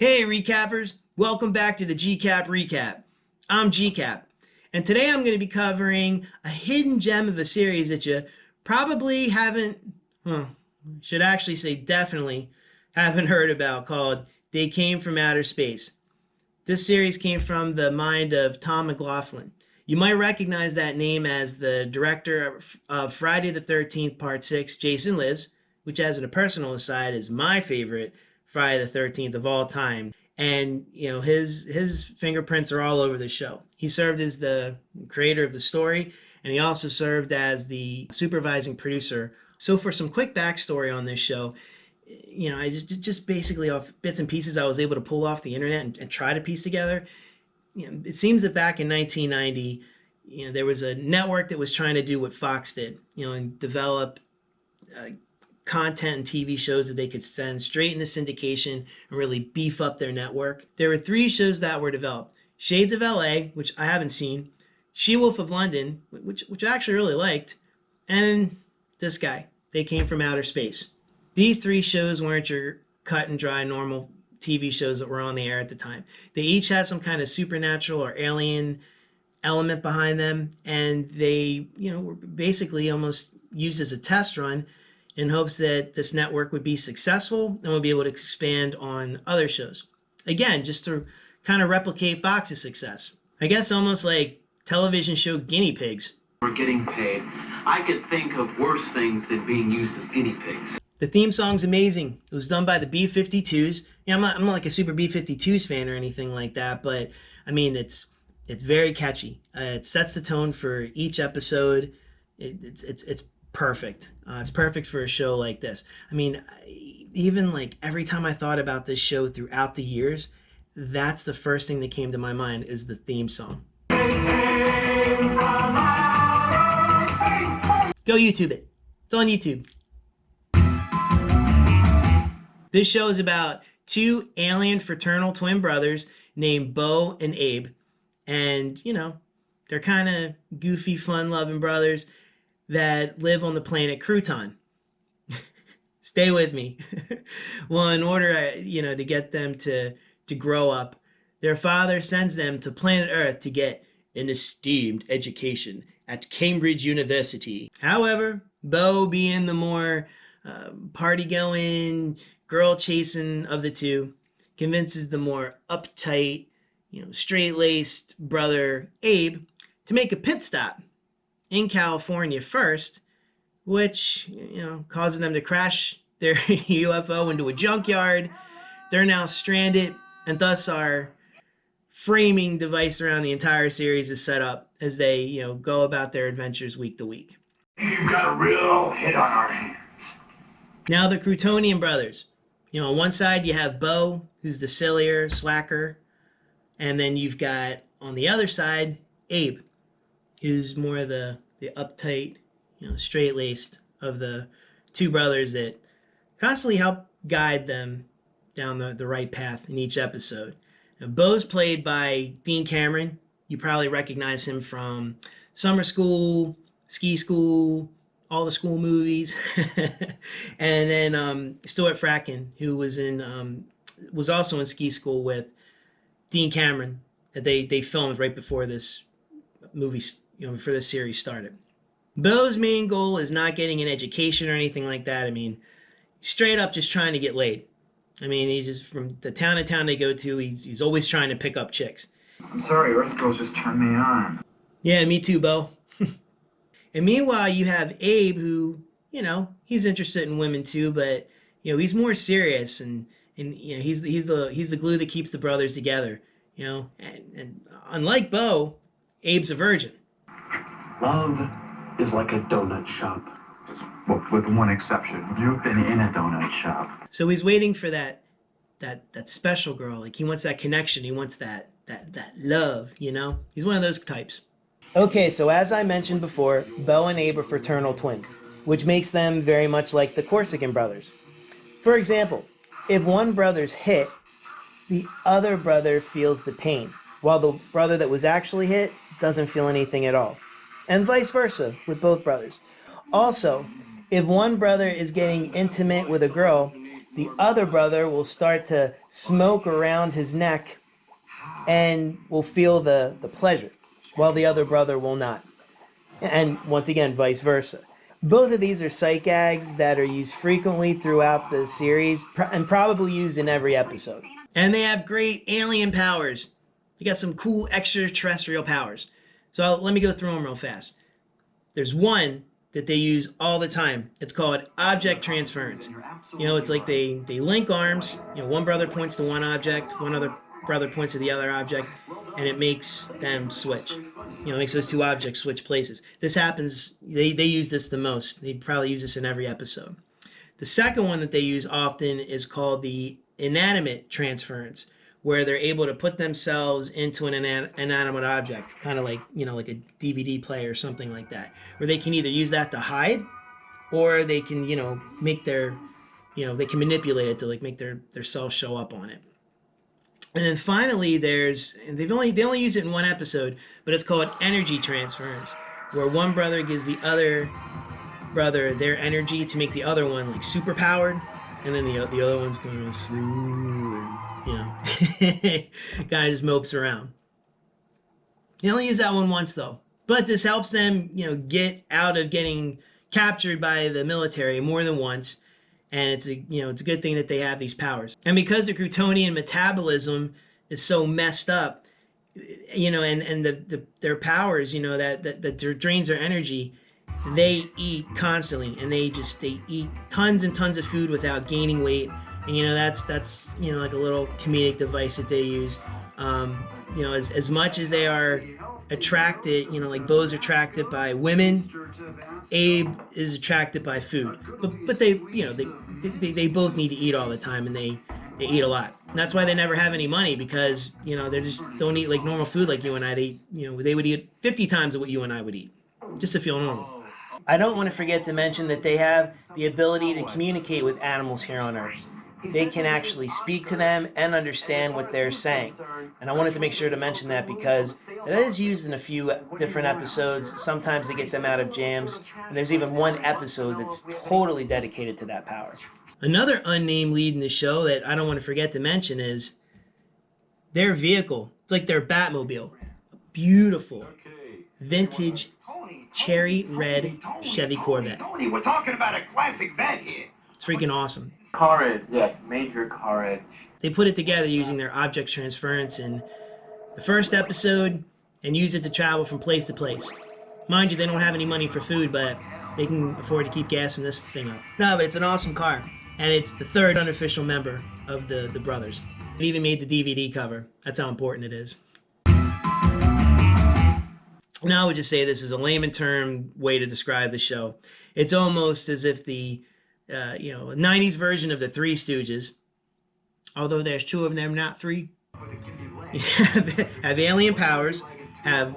Hey recappers, welcome back to the GCap recap. I'm GCap, and today I'm going to be covering a hidden gem of a series that you probably haven't, should actually say definitely haven't heard about, called They Came from Outer Space. This series came from the mind of Tom McLaughlin. You might recognize that name as the director of Friday the 13th Part 6, Jason Lives, which, as a personal aside, is my favorite Friday the 13th of all time. And his fingerprints are all over the show. He served as the creator of the story, and he also served as the supervising producer. So for some quick backstory on this show, I just basically off bits and pieces I was able to pull off the internet and try to piece together. It seems that back in 1990, there was a network that was trying to do what Fox did, and develop content and TV shows that they could send straight into syndication and really beef up their network. There were three shows that were developed: Shades of LA, which I haven't seen; She-Wolf of London, which I actually really liked; and this guy, They Came from Outer Space. These three shows weren't your cut and dry normal TV shows that were on the air at the time. They each had some kind of supernatural or alien element behind them, and they, were basically almost used as a test run in hopes that this network would be successful and would be able to expand on other shows. Again, just to kind of replicate Fox's success. I guess almost like television show guinea pigs. We're getting paid. I could think of worse things than being used as guinea pigs. The theme song's amazing. It was done by the B-52s. I'm not like a super B-52s fan or anything like that, but I mean, it's very catchy. It sets the tone for each episode. It's perfect. It's perfect for a show like this. I mean, even like every time I thought about this show throughout the years, that's the first thing that came to my mind is the theme song. Go YouTube it. It's on YouTube. This show is about two alien fraternal twin brothers named Bo and Abe. And, they're kind of goofy, fun-loving brothers that live on the planet Crouton. Stay with me. Well, in order, to get them to grow up, their father sends them to planet Earth to get an esteemed education at Cambridge University. However, Bo, being the more party-going, girl-chasing of the two, convinces the more uptight, straight-laced brother Abe to make a pit stop in California first, which, causes them to crash their UFO into a junkyard. They're now stranded, and thus our framing device around the entire series is set up as they, go about their adventures week to week. You've got a real hit on our hands. Now the Croutonian brothers. On one side you have Bo, who's the sillier, slacker, and then you've got, on the other side, Abe, who's more the uptight, straight-laced of the two brothers that constantly help guide them down the right path in each episode. Now, Bo's played by Dean Cameron. You probably recognize him from Summer School, Ski School, all the school movies. And then Stuart Fracken, who was also in Ski School with Dean Cameron, that they filmed right before this movie, before this series started. Bo's main goal is not getting an education or anything like that. I mean, straight up just trying to get laid. I mean, he's just, from the town to town they go to, he's always trying to pick up chicks. I'm sorry, Earth Girls just turned me on. Yeah, me too, Bo. And meanwhile, you have Abe, who, he's interested in women too, but he's more serious, and he's the glue that keeps the brothers together. And unlike Bo, Abe's a virgin. Love is like a donut shop. Well, with one exception. You've been in a donut shop. So he's waiting for that special girl. Like, he wants that connection. He wants that love. He's one of those types. Okay, so as I mentioned before, Bo and Abe are fraternal twins, which makes them very much like the Corsican brothers. For example, if one brother's hit, the other brother feels the pain, while the brother that was actually hit doesn't feel anything at all. And vice versa with both brothers. Also, if one brother is getting intimate with a girl, the other brother will start to smoke around his neck and will feel the pleasure, while the other brother will not. And once again, vice versa. Both of these are sight gags that are used frequently throughout the series and probably used in every episode. And they have great alien powers. They got some cool extraterrestrial powers. So let me go through them real fast. There's one that they use all the time. It's called object transference. You know, it's like they link arms. You know, one brother points to one object, one other brother points to the other object, and it makes them switch. You know, it makes those two objects switch places. This happens, they use this the most. They probably use this in every episode. The second one that they use often is called the inanimate transference, where they're able to put themselves into an inanimate object, kind of like, you know, like a DVD player or something like that, where they can either use that to hide, or they can, you know, make their, you know, they can manipulate it to like make their self show up on it. And then finally, they only use it in one episode, but it's called energy transference, where one brother gives the other brother their energy to make the other one like super powered, and then the other one's going through, and, you know, kind of just mopes around. They only use that one once though, but this helps them, you know, get out of getting captured by the military more than once. And it's a, you know, it's a good thing that they have these powers. And because the Croutonian metabolism is so messed up, you know, and their powers, you know, that drains their energy, they eat constantly, and they eat tons and tons of food without gaining weight. And you know, that's you know, like a little comedic device that they use. You know, as much as they are attracted, you know, like Bo's attracted by women, Abe is attracted by food. But they, you know, they both need to eat all the time, and they eat a lot. And that's why they never have any money, because, you know, they just don't eat like normal food like you and I. They, you know, they would eat 50 times what you and I would eat just to feel normal. I don't want to forget to mention that they have the ability to communicate with animals here on Earth. They can actually speak to them and understand what they're saying. And I wanted to make sure to mention that because that is used in a few different episodes, sometimes to get them out of jams. And there's even one episode that's totally dedicated to that power. Another unnamed lead in the show that I don't want to forget to mention is their vehicle. It's like their Batmobile. A beautiful, vintage, cherry red Chevy Corvette. Tony, we're talking about a classic vet here. It's freaking awesome. Courage, yes, major courage. They put it together using their object transference in the first episode and use it to travel from place to place. Mind you, they don't have any money for food, but they can afford to keep gassing this thing up. No, but it's an awesome car, and it's the third unofficial member of the brothers. It even made the DVD cover. That's how important it is. Now I would just say this is a layman term way to describe the show. It's almost as if the 90s version of the Three Stooges, although there's two of them, not three, have alien powers, have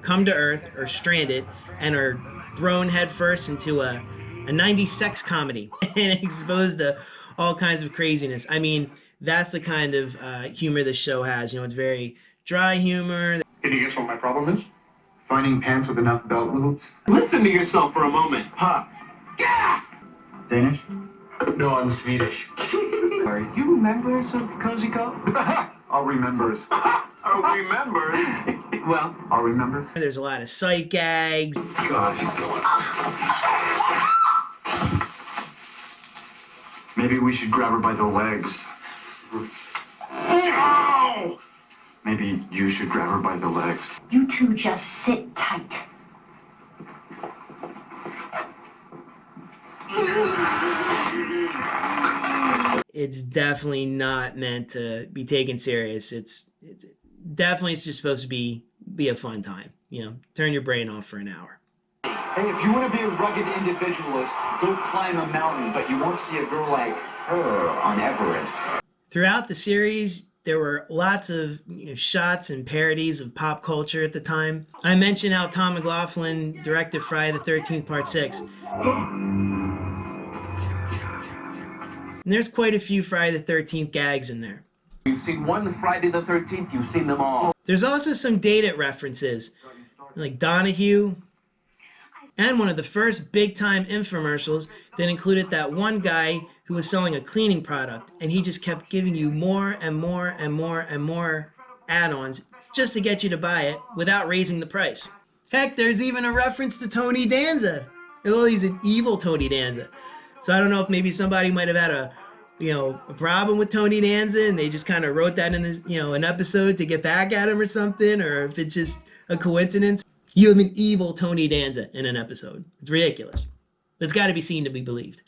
come to Earth, or stranded, and are thrown headfirst into a 90s sex comedy and exposed to all kinds of craziness. I mean, that's the kind of humor this show has. You know, it's very dry humor. Can you guess what my problem is? Finding pants with enough belt loops. Listen to yourself for a moment. Huh? Yeah! Danish? No, I'm Swedish. Are you members of Cozy Cup? All remembers. Are we members? Well, All remembers? There's a lot of sight gags. gosh. Maybe we should grab her by the legs. No! Maybe you should grab her by the legs. You two just sit tight. It's definitely not meant to be taken serious. It's definitely, it's just supposed to be a fun time. You know, turn your brain off for an hour. Hey, if you want to be a rugged individualist, go climb a mountain, but you won't see a girl like her on Everest. Throughout the series, there were lots of shots and parodies of pop culture at the time. I mentioned how Tom McLaughlin directed Friday the 13th Part 6. And there's quite a few Friday the 13th gags in there. You've seen one Friday the 13th, you've seen them all. There's also some dated references, like Donahue. and one of the first big-time infomercials that included that one guy who was selling a cleaning product, and he just kept giving you more and more and more and more add-ons just to get you to buy it without raising the price. Heck, there's even a reference to Tony Danza. Well, he's an evil Tony Danza. So I don't know if maybe somebody might have had a problem with Tony Danza and they just kind of wrote that in this, an episode to get back at him or something, or if it's just a coincidence. You have an evil Tony Danza in an episode. It's ridiculous. It's got to be seen to be believed.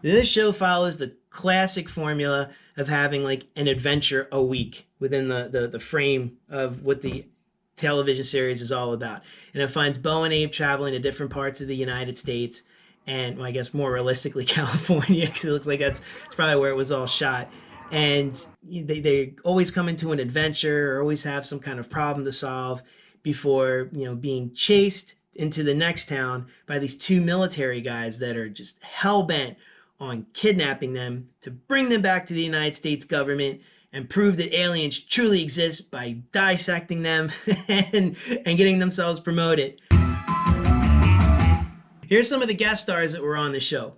This show follows the classic formula of having like an adventure a week within the frame of what the television series is all about. And it finds Bo and Abe traveling to different parts of the United States, and well, I guess more realistically California, because it looks like it's probably where it was all shot. And they always come into an adventure or always have some kind of problem to solve before being chased into the next town by these two military guys that are just hell-bent on kidnapping them to bring them back to the United States government and prove that aliens truly exist by dissecting them and getting themselves promoted. Here's some of the guest stars that were on the show.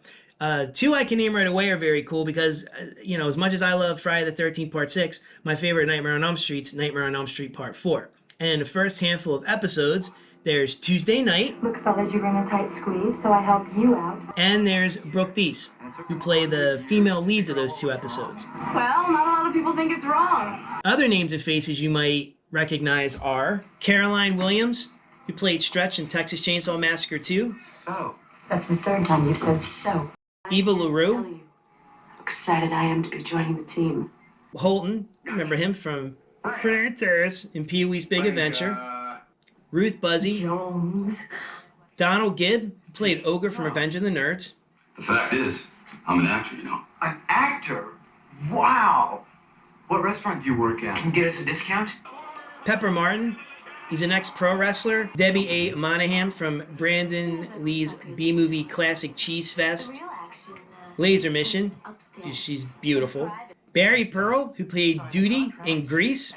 Two I can name right away are very cool because, as much as I love Friday the 13th Part 6, my favorite Nightmare on Elm Street's Nightmare on Elm Street Part 4. And in the first handful of episodes, there's Tuesday Night. Look, fellas, you're in a tight squeeze, so I helped you out. And there's Brooke Deese, who play the female leads of those two episodes. Well, not a lot of people think it's wrong. Other names and faces you might recognize are Caroline Williams, who played Stretch in Texas Chainsaw Massacre 2. So, That's the third time you've said so. Eva LaRue. How excited I am to be joining the team. Holton, remember him from Terrace in Pee-wee's Big Adventure. Ruth Buzzy. Jones. Donald Gibb, who played Ogre from Revenge of the Nerds. The fact is, I'm an actor, An actor? Wow. What restaurant do you work at? can you get us a discount? Pepper Martin, he's an ex-pro wrestler. Debbie A. Monahan from Brandon Lee's B-movie classic Cheese Fest. Laser Mission, she's beautiful. Barry Pearl, who played Duty in Grease.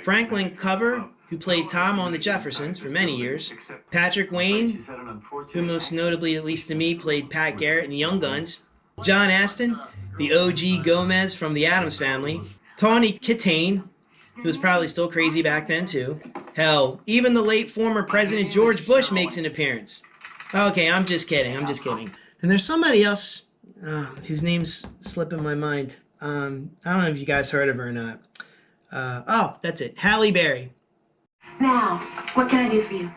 Franklin Cover, who played Tom on The Jeffersons for many years. Patrick Wayne, who most notably, at least to me, played Pat Garrett in Young Guns. John Astin, the OG Gomez from The Addams Family. Tawny Kitane, who was probably still crazy back then too. Hell, even the late former President George Bush makes an appearance. Okay, I'm just kidding. And there's somebody else whose name's slipping my mind. I don't know if you guys heard of her or not. That's it. Halle Berry. Now, what can I do for you?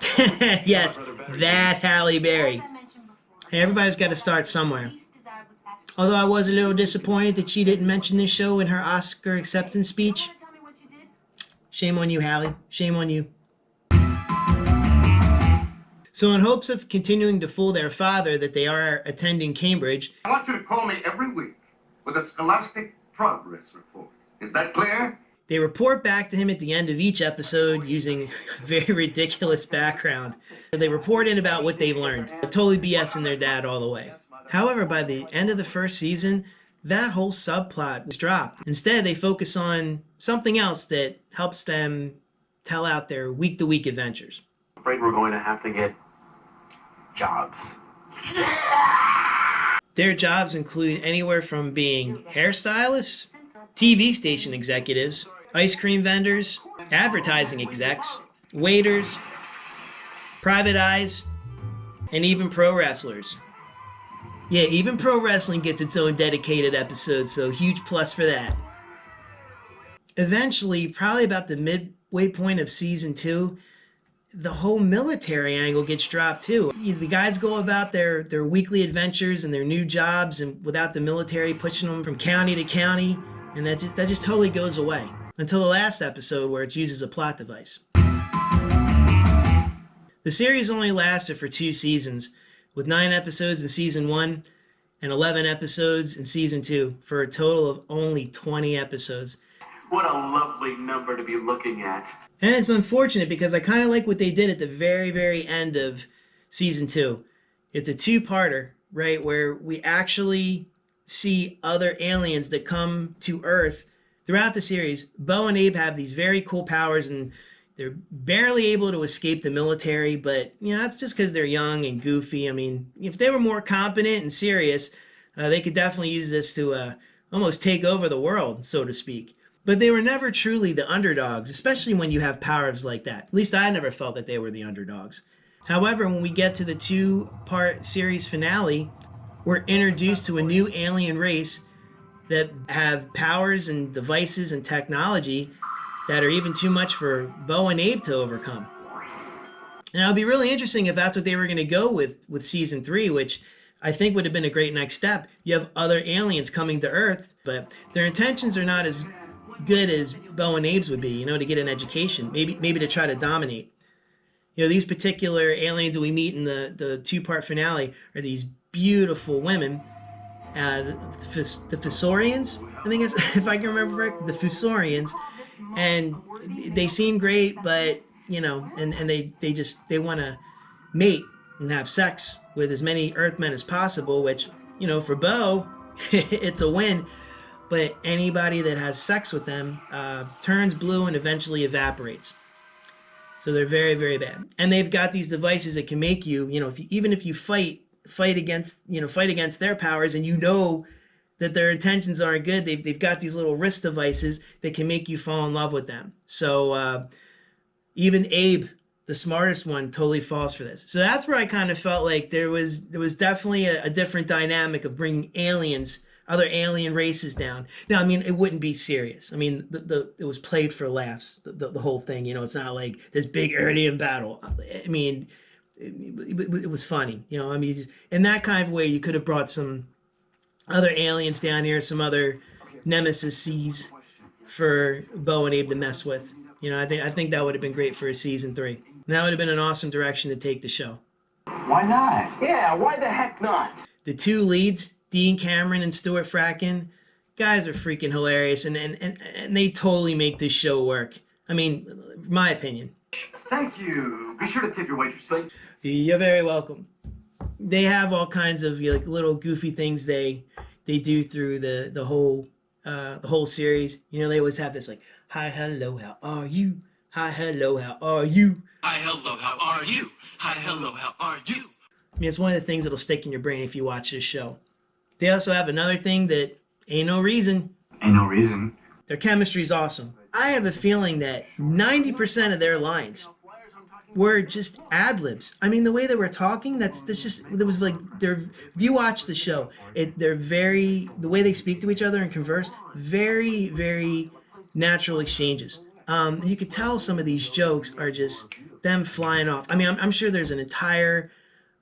Yes, that Halle Berry. Hey, everybody's got to start somewhere. Although I was a little disappointed that she didn't mention this show in her Oscar acceptance speech. Shame on you, Halle. Shame on you. So in hopes of continuing to fool their father that they are attending Cambridge, I want you to call me every week with a scholastic progress report. Is that clear? they report back to him at the end of each episode using a very ridiculous background. They report in about what they've learned, totally BSing their dad all the way. However, by the end of the first season, that whole subplot was dropped. Instead, they focus on something else that helps them tell out their week-to-week adventures. I'm afraid we're going to have to get jobs. Their jobs include anywhere from being hairstylists, TV station executives, ice cream vendors, advertising execs, waiters, private eyes, and even pro wrestlers. Yeah, even pro wrestling gets its own dedicated episode, so huge plus for that. Eventually, probably about the midway point of season 2, the whole military angle gets dropped too. The guys go about their weekly adventures and their new jobs, and without the military pushing them from county to county, and that just totally goes away. Until the last episode where it's used as a plot device. The series only lasted for 2 seasons, with 9 episodes in season 1 and 11 episodes in season 2, for a total of only 20 episodes. What a lovely number to be looking at. And it's unfortunate because I kind of like what they did at the very, very end of season 2. It's a 2-parter, right, where we actually see other aliens that come to Earth throughout the series. Bo and Abe have these very cool powers, and They're barely able to escape the military, but you know that's just because they're young and goofy. I mean, if they were more competent and serious, they could definitely use this to almost take over the world, so to speak. But they were never truly the underdogs, especially when you have powers like that. At least I never felt that they were the underdogs. However, when we get to the two-part series finale, we're introduced to a new alien race that have powers and devices and technology that are even too much for Bo and Abe to overcome. And it'll be really interesting if that's what they were going to go with season 3, which I think would have been a great next step. You have other aliens coming to Earth, but their intentions are not as good as Bo and Abe's would be, you know, to get an education, maybe to try to dominate. You know, these particular aliens that we meet in the two-part finale are these beautiful women, the Fusorians, I think it's, if I can remember correctly, the Fusorians, and they seem great, but you know, and they want to mate and have sex with as many Earthmen as possible, which, you know, for Bo, it's a win. But anybody that has sex with them turns blue and eventually evaporates. So they're very, very bad. And they've got these devices that can make you, you know, even if you fight against their powers, and you know that their intentions aren't good, they've got these little wrist devices that can make you fall in love with them. So even Abe, the smartest one, totally falls for this. So that's where I kind of felt like there was definitely a different dynamic of bringing aliens, other alien races down. Now, I mean, it wouldn't be serious. I mean, it was played for laughs, the whole thing. You know, it's not like this big alien battle. I mean, it was funny. You know, I mean, in that kind of way, you could have brought some other aliens down here, some other nemesis for Bo and Abe to mess with. You know, I think that would have been great for a season 3. And that would have been an awesome direction to take the show. Why not? Yeah, why the heck not? The two leads, Dean Cameron and Stuart Fracken, guys are freaking hilarious, and they totally make this show work. I mean, my opinion. Thank you. Be sure to tip your waitresses. You're very welcome. They have all kinds of like little goofy things they do through the whole series. You know, they always have this like, hi, hello, how are you? Hi, hello, how are you? Hi, hello, how are you? Hi, hello, how are you? I mean, it's one of the things that'll stick in your brain if you watch this show. They also have another thing that ain't no reason. Ain't no reason. Their chemistry's awesome. I have a feeling that 90% of their lines were just ad-libs. I mean, the way they were talking, there was like, if you watch the show, the way they speak to each other and converse, very, very natural exchanges. You could tell some of these jokes are just them flying off. I mean, I'm sure there's an entire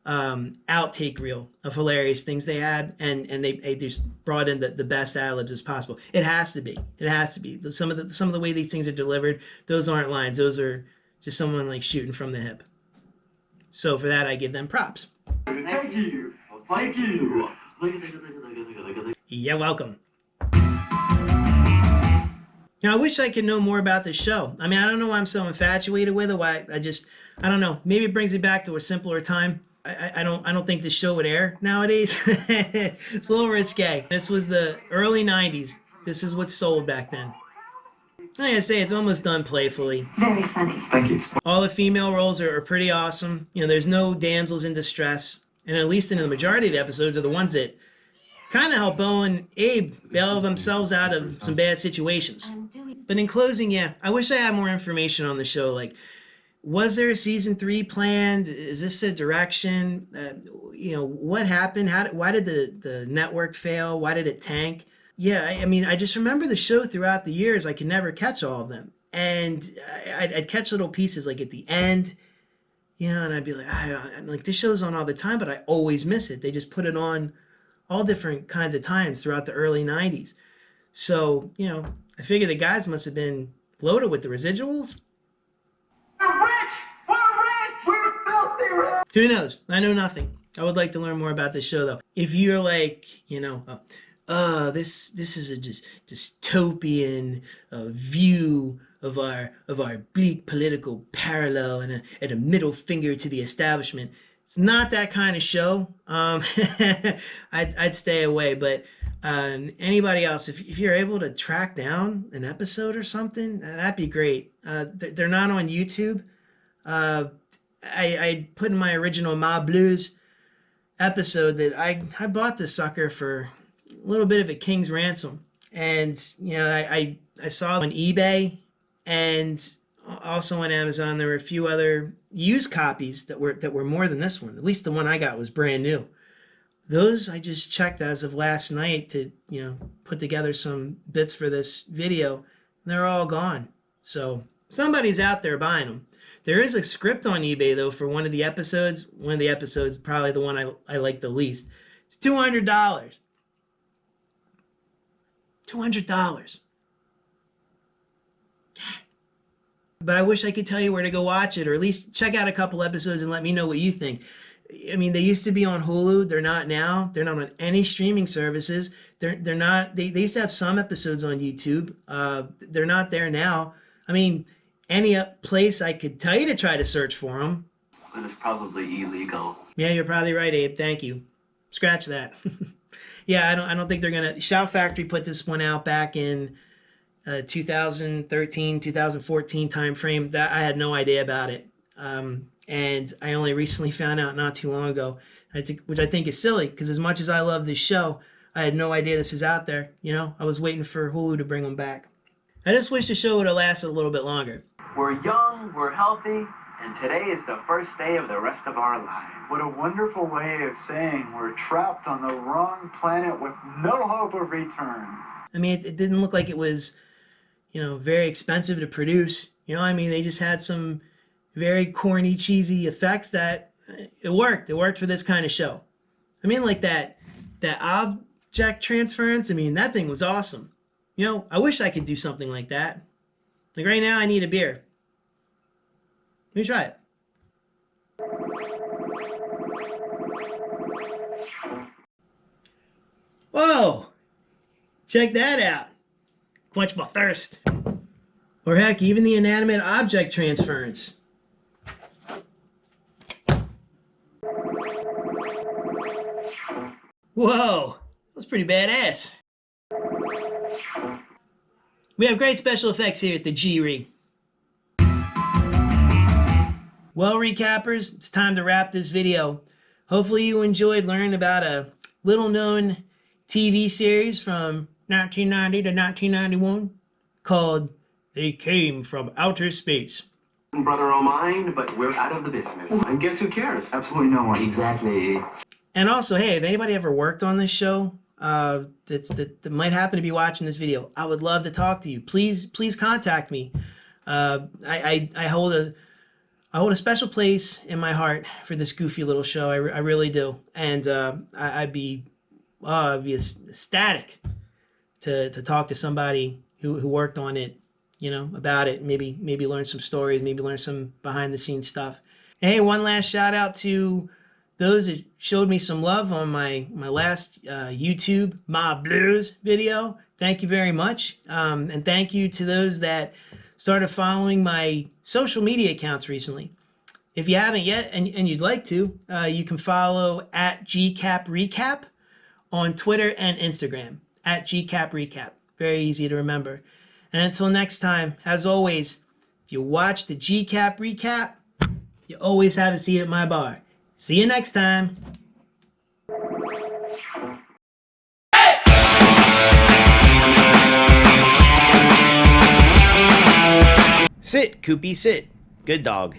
outtake reel of hilarious things they had, and they just brought in the best ad-libs as possible. It has to be. Some of the way these things are delivered, those aren't lines. Those are just someone like shooting from the hip. So for that, I give them props. Thank you. Thank you. You're welcome. Now, I wish I could know more about this show. I mean, I don't know why I'm so infatuated with it. Why I don't know. Maybe it brings me back to a simpler time. I don't think this show would air nowadays. It's a little risque. This was the early 90s. This is what's sold back then. Like I say, it's almost done playfully. Very funny. Thank you. All the female roles are pretty awesome. You know, there's no damsels in distress. And at least in the majority of the episodes are the ones that kind of help Bo and Abe bail themselves out of some bad situations. But in closing, yeah, I wish I had more information on the show. Like, was there a season 3 planned? Is this a direction? You know, what happened? Why did the network fail? Why did it tank? Yeah, I mean, I just remember the show throughout the years. I could never catch all of them. And I'd catch little pieces like at the end, you know, and I'd be like, I'm like, this show's on all the time, but I always miss it. They just put it on all different kinds of times throughout the early 90s. So, you know, I figure the guys must have been loaded with the residuals. We're rich! We're rich! We're filthy rich! Who knows? I know nothing. I would like to learn more about this show, though. If you're like, you know, this is a just dystopian view of our bleak political parallel and a middle finger to the establishment. It's not that kind of show. I'd stay away, but Anybody else, if you're able to track down an episode or something, that'd be great. They're not on YouTube. I put in my original Mob Blues episode that I bought this sucker for a little bit of a king's ransom. And, you know, I saw on eBay and also on Amazon, there were a few other used copies that were more than this one. At least the one I got was brand new. Those I just checked as of last night to, you know, put together some bits for this video. They're all gone. So somebody's out there buying them. There is a script on eBay, though, for one of the episodes. One of the episodes, probably the one I like the least. It's $200. $200. But I wish I could tell you where to go watch it, or at least check out a couple episodes and let me know what you think. I mean, they used to be on Hulu. They're not now. They're not on any streaming services. They're not. They used to have some episodes on YouTube. They're not there now. I mean, any place I could tell you to try to search for them. But it's probably illegal. Yeah, you're probably right, Abe. Thank you. Scratch that. Yeah, I don't think they're gonna. Shout Factory put this one out back in 2013, 2014 time frame. That I had no idea about it. And I only recently found out not too long ago, which I think is silly, because as much as I love this show, I had no idea this is out there. You know, I was waiting for Hulu to bring them back. I just wish the show would have lasted a little bit longer. We're young, we're healthy, and today is the first day of the rest of our lives. What a wonderful way of saying we're trapped on the wrong planet with no hope of return. I mean, it didn't look like it was, you know, very expensive to produce. You know, I mean, they just had some very corny, cheesy effects that it worked. It worked for this kind of show. I mean, like that object transference. I mean, that thing was awesome. You know, I wish I could do something like that. Like right now, I need a beer. Let me try it. Whoa! Check that out. Quench my thirst. Or heck, even the inanimate object transference. Whoa, that's pretty badass. We have great special effects here at the G-Re. Well, recappers, it's time to wrap this video. Hopefully you enjoyed learning about a little-known TV series from 1990 to 1991 called They Came from Outer Space. Brother of mine, but we're out of the business. And guess who cares? Absolutely no one. Exactly. And also, hey, if anybody ever worked on this show that might happen to be watching this video, I would love to talk to you. Please contact me. I hold a special place in my heart for this goofy little show. I really do, and I'd be ecstatic to talk to somebody who worked on it, you know, about it. Maybe learn some stories, maybe learn some behind the scenes stuff. And hey, one last shout out to those that showed me some love on my last YouTube Mob Blues video. Thank you very much. And thank you to those that started following my social media accounts recently. If you haven't yet and you'd like to, you can follow at GCap Recap on Twitter and Instagram, at GCap Recap. Very easy to remember. And until next time, as always, if you watch the GCap Recap, you always have a seat at my bar. See you next time. Sit, Koopy, sit. Good dog.